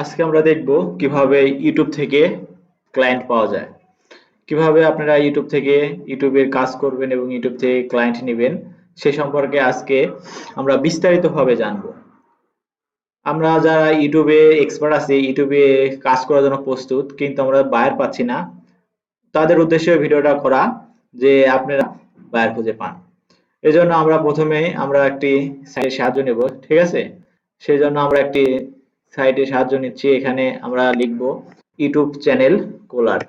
আজকে আমরা দেখব কিভাবে ইউটিউব থেকে ক্লায়েন্ট পাওয়া যায়। কিভাবে আপনারা ইউটিউব থেকে ইউটিউবের কাজ করবেন এবং ইউটিউব থেকে ক্লায়েন্ট নেবেন সে সম্পর্কে আজকে আমরা বিস্তারিতভাবে জানবো। আমরা যারা ইউটিউবে এক্সপার্ট আছি, ইউটিউবে কাজ করার জন্য প্রস্তুত কিন্তু আমরা বায়ার পাচ্ছি না, তাদের উদ্দেশ্যে ভিডিওটা করা যে আপনারা বায়ার খুঁজে পান। এজন্য আমরা প্রথমে আমরা একটি সাইটের সাহায্য নেব, ঠিক আছে? সেজন্য আমরা একটি সাইটের সাহায্য নিচ্ছি। এখানে আমরা লিখব ইউটিউব চ্যানেল খোলার।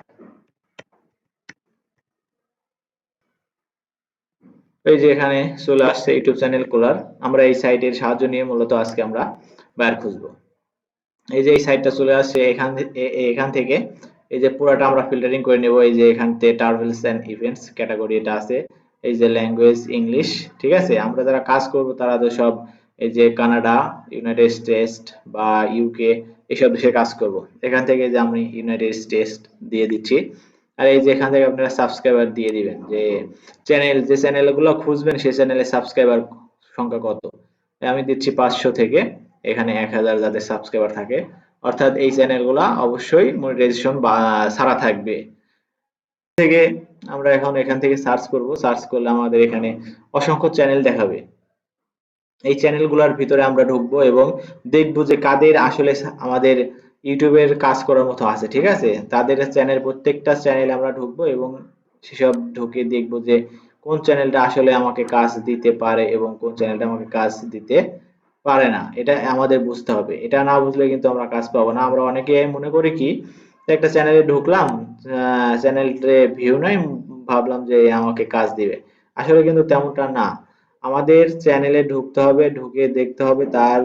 এই যে এখানে চলে আসছে ইউটিউব চ্যানেল খোলার। আমরা এই সাইটের সাহায্য নিয়ে মূলত আজকে আমরা বায়ার খুঁজবো। এই যে এই সাইটটা চলে আসছে এখান থেকে এই যে পুরোটা আমরা ফিল্টারিং করে নেব। এই যে এখান থেকে ট্রাভেলস এন্ড ইভেন্টস ক্যাটাগরি এটা আছে। এই যে ল্যাঙ্গুয়েজ ইংলিশ, ঠিক আছে? আমরা যারা কাজ করব তারা তো সব এই যে কানাডা, ইউনাইটেড স্টেটস বা ইউকে এসব দেশে কাজ করব। এখান থেকে যে আমি ইউনাইটেড স্টেটস দিয়ে দিচ্ছি। আর এই যে এখান থেকে আপনারা সাবস্ক্রাইবার দিয়ে দিবেন যে যে চ্যানেলগুলো খুঁজবেন সেই চ্যানেলে সাবস্ক্রাইবার সংখ্যা কত। আমি দিচ্ছি 500 থেকে এখানে 1000 যাদের সাবস্ক্রাইবার থাকে, অর্থাৎ এই চ্যানেলগুলা অবশ্যই মনিটাইজেশন বা ছাড়া থাকবে। থেকে আমরা এখন এখান থেকে সার্চ করব। সার্চ করলে আমাদের এখানে অসংখ্য চ্যানেল দেখাবে। এই চ্যানেলগুলোর ভিতরে আমরা ঢুকবো এবং দেখবো যে কাদের আসলে আমাদের ইউটিউবের কাজ করার মতো আছে, ঠিক আছে? তাদের চ্যানেল, প্রত্যেকটা চ্যানেলে আমরা ঢুকবো এবং সেসব ঢুকে দেখবো যে কোন চ্যানেলটা আসলে আমাকে কাজ দিতে পারে এবং কোন চ্যানেলটা আমাকে কাজ দিতে পারে না। এটা আমাদের বুঝতে হবে। এটা না বুঝলে কিন্তু আমরা কাজ পাবো না। আমরা অনেকে মনে করি কি একটা চ্যানেলে ঢুকলাম, চ্যানেলে ভিউ নাই, ভাবলাম যে আমাকে কাজ দিবে। আসলে কিন্তু তেমনটা না। আমাদের চ্যানেলে ঢুকতে হবে, ঢুকে দেখতে হবে তার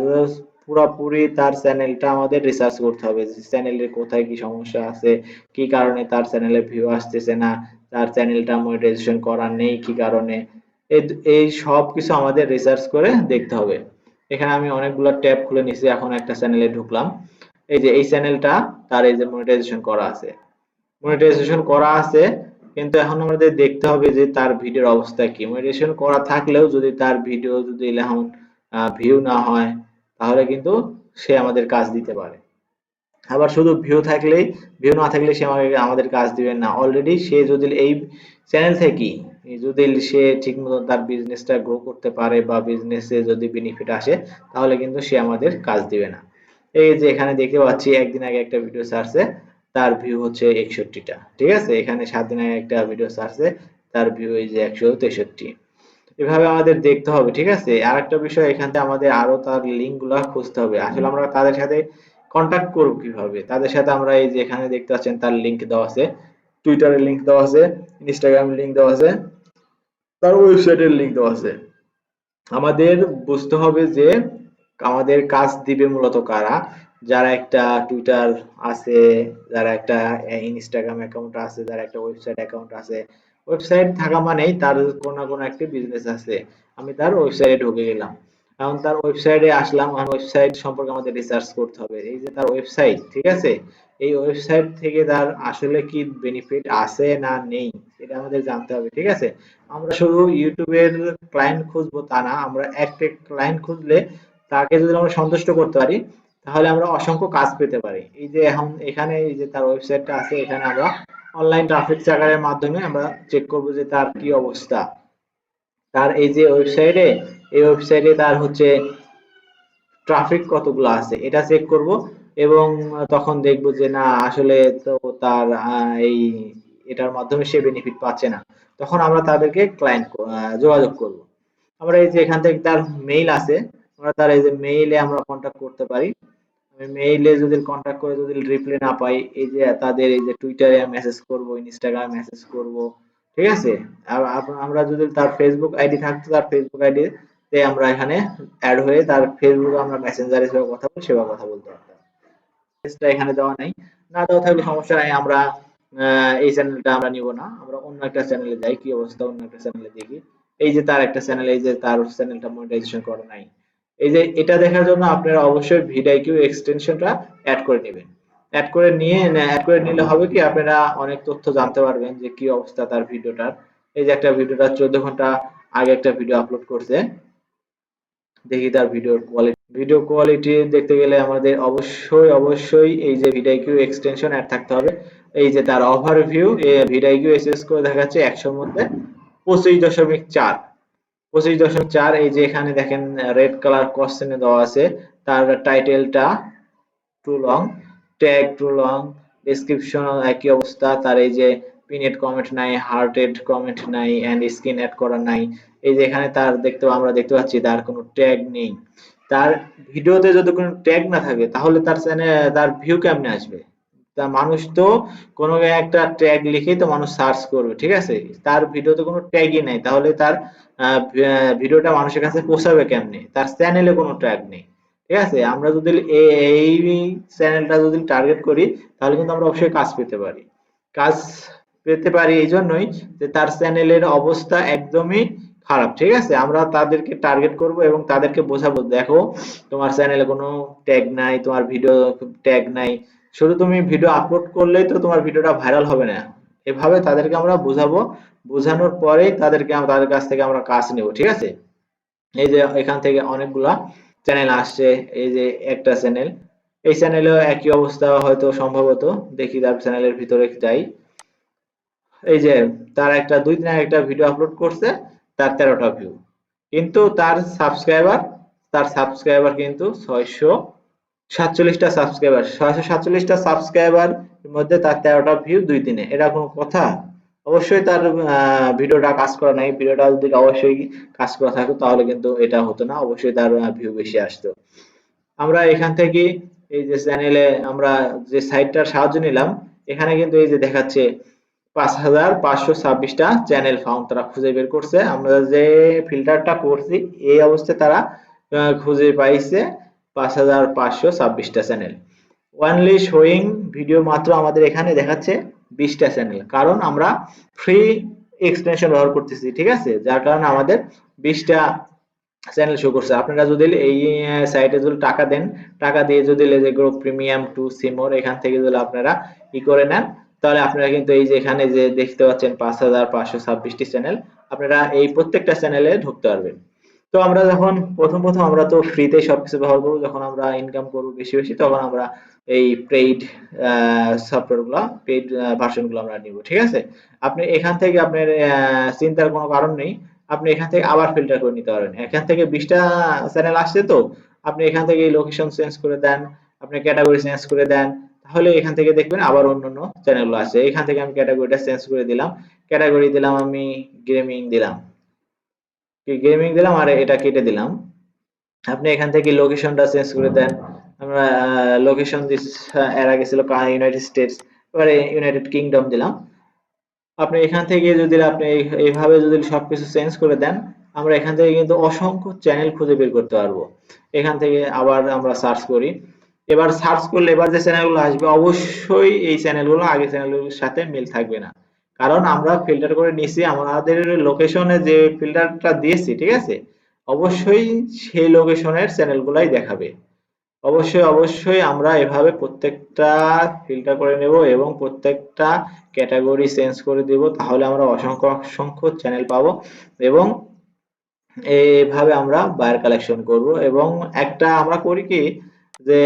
পুরাপুরি তার চ্যানেলটা আমাদের রিসার্চ করতে হবে। চ্যানেলের কোথায় কি সমস্যা আছে, কি কারণে তার চ্যানেলে ভিউ আসতেছে না, তার চ্যানেলটা মনিটাইজেশন করা নেই কি কারণে। এই এই সব কিছু আমাদের রিসার্চ করে দেখতে হবে। এখানে আমি অনেকগুলো ট্যাব খুলে নিছি। এখন একটা চ্যানেলে ঢুকলাম। এই যে এই চ্যানেলটা তার এই যে মনিটাইজেশন করা আছে। মনিটাইজেশন করা আছে কিন্তু এখন আমাদের দেখতে হবে যে তার ভিডিওর অবস্থা কি। মনিটাইজেশন করা থাকলেও যদি তার ভিডিও যদি এখন ভিউ না হয় তাহলে কিন্তু সে আমাদের কাজ দিতে পারে। আবার শুধু ভিউ না থাকলে সে আমাদের কাজ দিবে না। অলরেডি সে যদি এই চ্যানেল থেকে যদি সে ঠিকমতো তার বিজনেসটা গ্রো করতে পারে বা বিজনেসে যদি বেনিফিট আসে তাহলে কিন্তু সে আমাদের কাজ দিবে না। এই যে এখানে দেখতে পাচ্ছি একদিন আগে একটা ভিডিও ছাড়ছে, তার ভিউ হচ্ছে 61টা, ঠিক আছে? এখানে 7 দিন আগে একটা ভিডিও ছাড়ছে, তার ভিউ এই যে 163। এভাবে আমাদের দেখতে হবে, ঠিক আছে? আরেকটা বিষয়, এখান থেকে আমাদের আরো তার লিঙ্ক গুলা খুঁজতে হবে। আসলে আমরা তাদের সাথে কন্টাক্ট করব কিভাবে? তাদের সাথে আমরা এই যে এখানে দেখতে পাচ্ছেন তার লিঙ্ক দেওয়া আছে, টুইটারের লিঙ্ক দেওয়া আছে, ইনস্টাগ্রামের লিঙ্ক দেওয়া আছে, তার ওয়েবসাইটের লিঙ্ক দেওয়া আছে। আমাদের বুঝতে হবে যে আমাদের কাজ দিবে মূলত কারা। যারা একটা টুইটার আছে, যারা একটা ইনস্টাগ্রাম অ্যাকাউন্ট আছে, যারা একটা ওয়েবসাইট অ্যাকাউন্ট আছে। ওয়েবসাইট থাকা মানেই তার কোনো না কোনো একটা বিজনেস আছে। আমি তার ওয়েবসাইটে ঢুকে গেলাম। এখন তার ওয়েবসাইটে আসলাম, এখন ওয়েবসাইট সম্পর্কে আমাদের রিসার্চ করতে হবে। এই যে তার ওয়েবসাইট, ঠিক আছে? এই ওয়েবসাইট থেকে তার আসলে কি বেনিফিট আছে না নেই এটা আমাদের জানতে হবে, ঠিক আছে? আমরা শুধু ইউটিউবের ক্লায়েন্ট খুঁজবো তা না, আমরা একটা ক্লায়েন্ট খুঁজলে তাকে যদি আমরা সন্তুষ্ট করতে পারি তাহলে আমরা অসংখ্য কাজ পেতে পারি। এই যে এখন এখানে এই যে তার ওয়েবসাইটটা আছে, এখানে আমরা অনলাইন ট্রাফিক চেকারের মাধ্যমে আমরা চেক করব যে তার কি অবস্থা। তার এই যে ওয়েবসাইটে, এই ওয়েবসাইটে তার হচ্ছে ট্রাফিক কতগুলো আছে এটা চেক করব এবং তখন দেখব যে না আসলে তো তার এই এটার মাধ্যমে সে বেনিফিট পাচ্ছে না। তখন আমরা তাদেরকে ক্লায়েন্ট যোগাযোগ করব। আমরা এই যে এখান থেকে তার মেইল আছে, আমরা তার এই যে মেইলে আমরা কন্টাক্ট করতে পারি। আমি মেইলে যদি কন্টাক্ট করে যদি রিপ্লাই না পাই, এই যে তাদের এই যে টুইটারে মেসেজ করব, ইনস্টাগ্রামে মেসেজ করব, ঠিক আছে? আর আমরা যদি তার ফেসবুক আইডি থাকতো, তার ফেসবুক আইডি তে আমরা এখানে অ্যাড হয়ে তার ফেসবুকে আমরা মেসেঞ্জারে যেভাবে কথা বলি সেভাবে কথা বলতে পারতাম। মেসেজটা এখানে দেওয়া নাই, না দেওয়া থাকলে সমস্যা নাই। আমরা এই চ্যানেলটা আমরা নিব না, আমরা অন্য একটা চ্যানেলে যাই, কি অবস্থা অন্য একটা চ্যানেলে দেখি। এই যে তার একটা চ্যানেল, এই যে তার চ্যানেলটা মনিটাইজেশন করা নাই। এই যে এটা দেখার জন্য আপনারা অবশ্যই ভিডিও এক্সটেনশনটা অ্যাড করে নেবেন। অ্যাড করে নিলে হবে কি আপনারা অনেক তথ্য জানতে পারবেন যে কি অবস্থা তার ভিডিওটার। এই যে একটা ভিডিওটা 14 ঘন্টা আগে একটা ভিডিও আপলোড করছে, দেখি তার ভিডিওর কোয়ালিটি ভিডিও কোয়ালিটি দেখতে গেলে আমাদের অবশ্যই এই যে ভিডিও এক্সটেনশন অ্যাড থাকতে হবে। এই যে তার ওভারভিউ ভিডিও এসএস করে দেখাচ্ছে 100 এর মধ্যে 25.4, 25.4। এই যে এখানে দেখেন রেড কালার কোশ্চেনে দেওয়া আছে, তার টাইটেলটা too long, tag too long, description একই অবস্থা। তার এই যে পিনেট কমেন্ট নাই, হার্টেড কমেন্ট নাই, এন্ড স্ক্রিন অ্যাড করা নাই। এই যে এখানে তার আমরা দেখতে পাচ্ছি তার কোনো ট্যাগ নেই। তার ভিডিওতে যদি কোনো ট্যাগ না থাকে তাহলে তার চ্যানেল তার ভিউ কেমনে আসবে? তা মানুষ তো কোনো একটা ট্যাগ লিখেই তো মানুষ সার্চ করবে, ঠিক আছে? তার ভিডিওতে কোনো ট্যাগই নাই, তাহলে তার ভিডিওটা মানুষের কাছে পৌঁছাবে কেমনে? তার চ্যানেলে কোনো ট্যাগ নেই, ঠিক আছে? আমরা যদি এই চ্যানেলটা যদি টার্গেট করি তাহলে কিন্তু আমরা অবশ্যই কাজ পেতে পারি। কাজ পেতে পারি এই জন্যই যে তার চ্যানেলের অবস্থা একদমই খারাপ, ঠিক আছে? আমরা তাদেরকে টার্গেট করব এবং তাদেরকে বোঝাবো, দেখো তোমার চ্যানেলে কোনো ট্যাগ নাই, তোমার ভিডিও ট্যাগ নাই, শুধু তুমি ভিডিও আপলোড করলেই তো তোমার ভিডিওটা ভাইরাল হবে না। এভাবে তাদেরকে আমরা বোঝাবো, বোঝানোর পরেই তাদের কাছ থেকে আমরা কাজ নেব, ঠিক আছে? এই যে এখান থেকে অনেকগুলা চ্যানেল আসছে। এই যে একটা চ্যানেল, এই চ্যানেলেও একই অবস্থা হয়তো সম্ভবত। দেখি তার চ্যানেলের ভিতরে যাই। এই যে তার একটা 2 দিন আগে একটা ভিডিও আপলোড করছে, তার 13টা ভিউ, কিন্তু তার সাবস্ক্রাইবার কিন্তু 647টা সাবস্ক্রাইবার, 647টা সাবস্ক্রাইবার মধ্যে তার 13টা ভিউ 2 দিনে, এটা কোনো কথা? অবশ্যই তার ভিডিওটা কাজ করা নাই, ভিডিওটা যদি অবশ্যই কাজ করা থাকতো তাহলে কিন্তু এটা হতো না, অবশ্যই তার ভিউ বেশি আসতো। আমরা এখান থেকে এই যে চ্যানেলে আমরা যে সাইটটার সাহায্য নিলাম, এখানে কিন্তু এই যে দেখাচ্ছে 5,526টা চ্যানেল ফাউন্ড, তারা খুঁজে বের করছে। আমরা যে ফিল্টারটা করছি এই অবস্থায় তারা খুঁজে পাইছে 5,526টা চ্যানেল। অনলি শোয়িং ভিডিও মাত্র আমাদের এখানে দেখাচ্ছে 20টা চ্যানেল, কারণ আমরা ফ্রি এক্সটেনশন ব্যবহার করতেছি, ঠিক আছে? যার কারণে আমাদের 20টা চ্যানেল শো করছে। আপনারা যদি এই সাইটে যদি টাকা দেন, টাকা দিয়ে যদি লেজে গ্রো প্রিমিয়াম টু সিমোর এখান থেকে যদি আপনারা করে নেন, তাহলে আপনারা কিন্তু এই যে এখানে যে দেখতে পাচ্ছেন 5,526টি চ্যানেল, আপনারা এই প্রত্যেকটা চ্যানেলে ঢুকতে পারবেন। তো আমরা যখন প্রথম আমরা তো ফ্রিতে সবকিছু ব্যবহার করবো, যখন আমরা ইনকাম করবো বেশি তখন আমরা এই পেইড সফটওয়্যার গুলা, পেইড ভার্সন গুলো আমরা নিব, ঠিক আছে? আপনি এখান থেকে আপনার চিন্তার কোনো কারণ নেই। আপনি এখান থেকে আবার ফিল্টার করে নিতে পারবেন। এখান থেকে 20টা চ্যানেল আসছে, তো আপনি এখান থেকে লোকেশন চেঞ্জ করে দেন, আপনি ক্যাটাগরি চেঞ্জ করে দেন, তাহলে এখান থেকে দেখবেন আবার অন্যান্য চ্যানেলগুলো আসছে। এখান থেকে আমি ক্যাটাগরিটা চেঞ্জ করে দিলাম, ক্যাটাগরি দিলাম আমি গেমিং দিলাম, আর এটা কেটে দিলাম। আপনি এখান থেকে লোকেশনটা চেঞ্জ করে দেন। আমরা লোকেশন দিস, এর আগে ছিল ইউনাইটেড স্টেটস, এবারে ইউনাইটেড কিংডম দিলাম। আপনি এখান থেকে যদি আপনি এইভাবে যদি সবকিছু চেঞ্জ করে দেন, আমরা এখান থেকে কিন্তু অসংখ্য চ্যানেল খুঁজে বের করতে পারবো। এখান থেকে আবার আমরা সার্চ করি। এবার সার্চ করলে এবার যে চ্যানেলগুলো আসবে অবশ্যই এই চ্যানেলগুলো আগের চ্যানেলগুলোর সাথে মিল থাকবে না। কারণ আমরা ফিল্টার করে নিছি, আমাদের লোকেশনে যে ফিল্টারটা দিয়েছি, ঠিক আছে? অবশ্যই সেই লোকেশনের চ্যানেলগুলাই দেখাবে। অবশ্যই আমরা এভাবে প্রত্যেকটা ফিল্টার করে নেব এবং প্রত্যেকটা ক্যাটাগরি চেঞ্জ করে দিব, তাহলে আমরা অসংখ্য চ্যানেল পাবো এবং এইভাবে আমরা বায়ার কালেকশন করব। এবং একটা আমরা করি কি, যে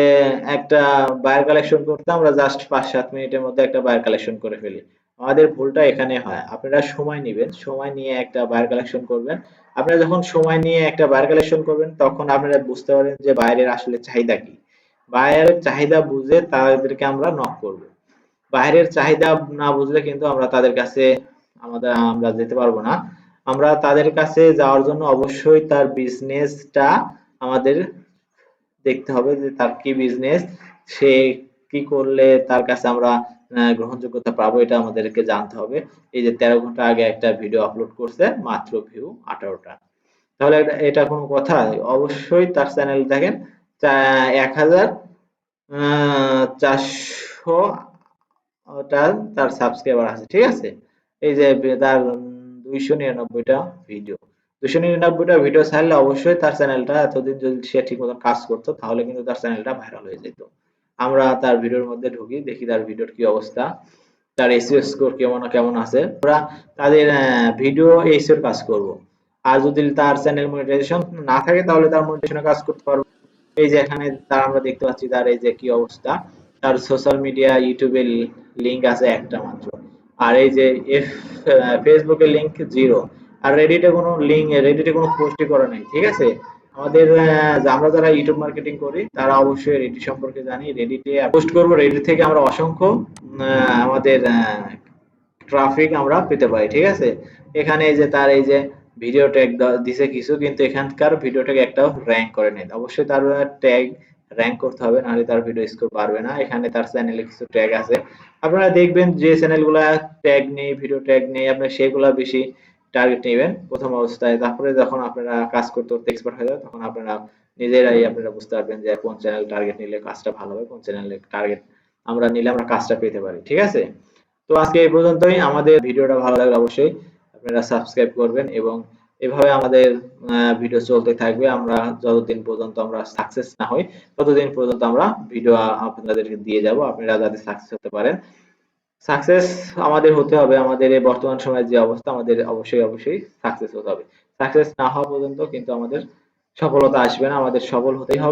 একটা বায়ার কালেকশন করতে আমরা জাস্ট 5-7 মিনিটের মধ্যে একটা বায়ার কালেকশন করে ফেলি। আমাদের ভুলটা এখানে হয়। আপনারা সময় নেবেন, সময় নিয়ে একটা বায়ার কালেকশন করবেন। আপনারা যখন সময় নিয়ে একটা বায়ার কালেকশন করবেন তখন আপনারা বুঝতে পারেন যে বায়ারের আসলে চাহিদা কি। বায়ারের চাহিদা বুঝে তাদেরকে আমরা নক করব। বাইরের চাহিদা না বুঝলে কিন্তু আমরা তাদের কাছে আমরা যেতে পারবো না। আমরা তাদের কাছে যাওয়ার জন্য অবশ্যই তার বিজনেসটা আমাদের দেখতে হবে, যে তার কি বিজনেস, সে কি করলে তার কাছে আমরা গ্রহণযোগ্যতা পাবো, এটা আমাদেরকে জানতে হবে। এই যে 13 ঘন্টা আগে একটা ভিডিও আপলোড করছে, মাত্র ভিউ 18টা, তাহলে এটা কোনো কথা? অবশ্যই তার চ্যানেল দেখেন 1,400 ওটা তার সাবস্ক্রাইবার আছে, ঠিক আছে? এই যে তার 299টা ভিডিও, 299টা ভিডিও ছাড়লে অবশ্যই তার চ্যানেলটা, এতদিন যদি সে ঠিক মতো কাজ করতো তাহলে কিন্তু তার চ্যানেলটা ভাইরাল হয়ে যেত। আমরা তার ভিডিওর মধ্যে ঢুকি, দেখি তার ভিডিওর কি অবস্থা, তার এসইও স্কোর কেমন কেমন আছে। আমরা তাদের ভিডিও এসইও কাজ করব। আর যদি তার চ্যানেল মনিটাইজেশন না থাকে তাহলে তার মনিটাইজেশনের কাজ করতে পারবো। এই যে এখানে তার আমরা দেখতে পাচ্ছি তার এই যে কি অবস্থা, তার সোশ্যাল মিডিয়া ইউটিউবের লিংক আছে একটা মাত্র, আর এই যে ফেসবুকের লিংক জিরো, আর রেডিটে কোনো লিংক, রেডিটে কোনো পোস্টই করা নেই। ঠিক আছে, আমাদের আমরা যারা ইউটিউব মার্কেটিং করি তারা অবশ্যই রেডি সম্পর্কে জানি। রেডিটে পোস্ট করবো, রেডি থেকে আমরা অসংখ্য আমাদের ট্রাফিক আমরা পেতে পারি। ঠিক আছে, এখানে এই যে তার এই যে ভিডিও ট্যাগ দিছে কিছু, কিন্তু এখানকার ভিডিও ট্যাগ একটাও র্যাঙ্ক করে নেই। অবশ্যই তার ট্যাগ র্যাঙ্ক করতে হবে, নাহলে তার ভিডিও স্কোর পারবে না। এখানে তার চ্যানেলে কিছু ট্যাগ আছে, আপনারা দেখবেন যে চ্যানেলগুলা ট্যাগ নেই, ভিডিও ট্যাগ নেই, আপনার সেগুলা বেশি টার্গেট নেবেন প্রথম অবস্থায়। তারপরে যখন আপনারা কাজ করতে করতে এক্সপার্ট হয়ে যাবে, তখন আপনারা নিজেরাই আপনারা বুঝতে পারবেন যে কোন চ্যানেল টার্গেট নিলে কাজটা ভালো হবে, কোন চ্যানেলে টার্গেট আমরা নিলে আমরা কাজটা পেতে পারি। ঠিক আছে, তো আজকে এই পর্যন্তই। আমাদের ভিডিওটা ভালো লাগলে অবশ্যই আপনারা সাবস্ক্রাইব করবেন, এবং এভাবে আমাদের ভিডিও চলতে থাকবে। আমরা যতদিন পর্যন্ত আমরা সাকসেস না হই, ততদিন পর্যন্ত আমরা ভিডিও আপনাদেরকে দিয়ে যাব, আপনারা যাতে সাকসেস হতে পারেন। সাকসেস আমাদের হতে হবে, আমাদের এই বর্তমান সময়ের যে অবস্থা, আমাদের অবশ্যই অবশ্যই সাকসেস হতে হবে। সাকসেস না হওয়া পর্যন্ত কিন্তু আমাদের সফলতা আসবে না, আমাদের সফল হতেই হবে।